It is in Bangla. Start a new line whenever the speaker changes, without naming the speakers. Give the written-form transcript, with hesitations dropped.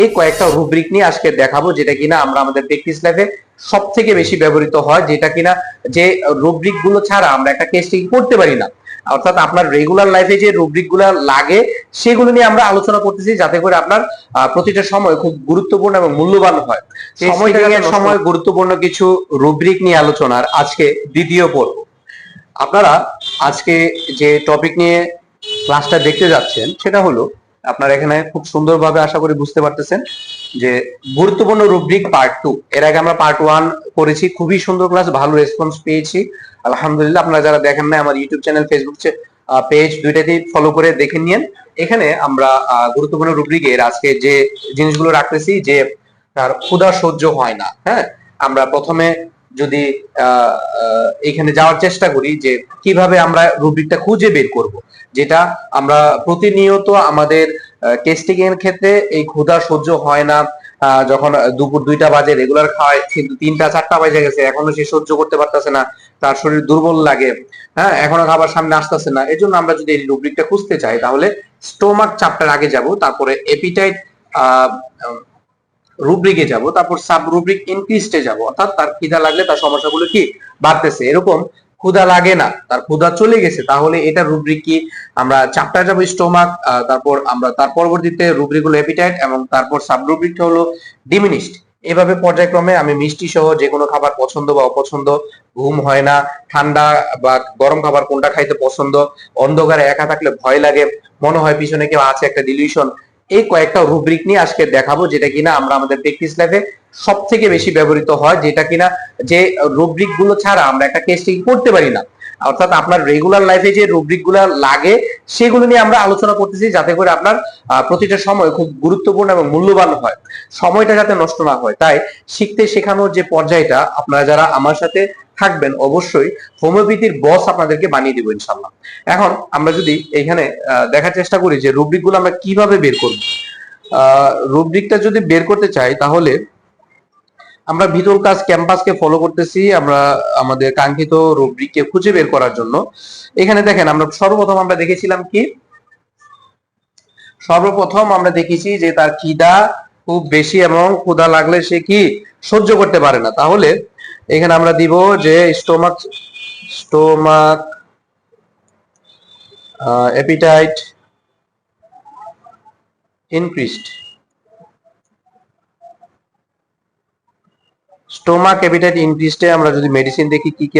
এই কয়েকটা রুব্রিক নিয়ে আজকে দেখাবো, যেটা কিনা আমরা আমাদের প্র্যাকটিস লাইফে সব থেকে বেশি ব্যবহৃত হয়, যেটা কিনা যে রুব্রিক গুলো ছাড়া আমরা একটা টেস্টিং করতে পারি না। অর্থাৎ আপনার রেগুলার লাইফে যে রুব্রিক গুলো লাগে সেগুলো নিয়ে আমরা আলোচনা করতেছি, যাতে করে আপনার প্রতিটা সময় খুব গুরুত্বপূর্ণ এবং মূল্যবান হয়। সময়টার সময় গুরুত্বপূর্ণ কিছু রুব্রিক নিয়ে আলোচনার আজকে দ্বিতীয় পর্ব। আপনারা আজকে যে টপিক নিয়ে ক্লাসটা দেখতে যাচ্ছেন সেটা হলো, আপনারা এখানে খুব সুন্দরভাবে আশা করি বুঝতে পারতেছেন যে গুরুত্বপূর্ণ রুব্রিক পার্ট 2। এর আগে আমরা পার্ট 1 করেছি, খুবই সুন্দর ক্লাস, ভালো রেসপন্স পেয়েছি আলহামদুলিল্লাহ। আপনারা যারা দেখেন না, আমার ইউটিউব চ্যানেল, ফেসবুক পেজ দুইটাতেই ফলো করে দেখে নিন। এখানে আমরা গুরুত্বপূর্ণ রুব্রিকের আজকে যে জিনিসগুলো রাখতেছি, যে তার ক্ষুধা সহ্য হয় না। হ্যাঁ, আমরা প্রথমে যদি এখানে যাওয়ার চেষ্টা করি যে কিভাবে আমরা রুব্রিকটা খুঁজে বের করব, যেটা আমরা প্রতিনিয়ত আমাদের টেস্টিং এর ক্ষেত্রে এই ক্ষুধা সহ্য হয় না। যখন দুপুর 2টা বাজে রেগুলার খাওয়ায়, কিন্তু 3টা 4টা বাজে গেছে, এখনো সে সহ্য করতে পারতেছে না, তার শরীর দুর্বল লাগে, হ্যাঁ, এখনো খাবার সামনে আসতেছে না। এর জন্য আমরা যদি এই রুব্রিকটা খুঁজতে চাই, তাহলে স্টোমাক চ্যাপ্টার আগে যাব, তারপরে এপিটাইট রুব্রিকে যাব, তারপর সাব রুব্রিক ইনক্রিজডে যাব, অর্থাৎ তার খিদা লাগলে তার সমস্যাগুলো কি বাড়তেছে। এরকম ক্ষুধা লাগে না, তার ক্ষুধা চলে গেছে, তাহলে এটা রুব্রিক কি? আমরা চ্যাপ্টার যাব স্টোমাক, তারপর আমরা তার পরবর্তীতে রুব্রিক হলো এপিটাইট, এবং তারপর সাব রুব্রিকটা হলো ডিমিনিশড। এভাবে পর্যায়ক্রমে আমি মিষ্টি সহ যে কোনো খাবার পছন্দ বা অপছন্দ, ঘুম হয় না, ঠান্ডা বা গরম খাবার কোনটা খাইতে পছন্দ, অন্ধকারে একা থাকলে ভয় লাগে, মনে হয় পিছনে কেউ আছে, একটা ডিলিউশন, এই কয়েকটা রুব্রিক নিয়ে আজকে দেখাবো, যেটা কিনা আমরা আমাদের প্র্যাকটিস লাইফে সব থেকে বেশি ব্যবহৃত হয়, যেটা কিনা যে রুব্রিক গুলো ছাড়া আমরা একটা টেস্টিং করতে পারি না। অর্থাৎ আপনার রেগুলার লাইফে যে রুব্রিক গুলো লাগে সেগুলো নিয়ে আমরা আলোচনা করতেছি, যাতে করে আপনার প্রতিটা সময় খুব গুরুত্বপূর্ণ এবং মূল্যবান হয়, সময়টা যাতে নষ্ট না হয়। তাই শিখতে শেখানোর যে পর্যায়টা, আপনারা যারা আমার সাথে থাকবেন অবশ্যই হোমিওপ্যাথির বস আপনাদেরকে বানিয়ে দিব ইনশাল্লাহ। এখন আমরা যদি এখানে দেখার চেষ্টা করি যে রুব্রিক গুলো আমরা কিভাবে বের করব। রুব্রিকটা যদি বের করতে চাই, তাহলে আমরা ভিতর কাজ ক্যাম্পাসকে ফলো করতেছি আমরা আমাদের কাঙ্ক্ষিত রুব্রিককে খুঁজে বের করার জন্য। এখানে দেখেন, আমরা সর্বপ্রথম আমরা দেখেছিলাম কি, সর্বপ্রথম আমরা দেখেছি যে তার খিদা খুব বেশি এবং ক্ষুধা লাগলে সে কি সহ্য করতে পারে না। তাহলে এখানে আমরা দিব যে stomach stomach appetite increased. Stomach appetite ইনক্রিজডে আমরা যদি মেডিসিন দেখি কি কি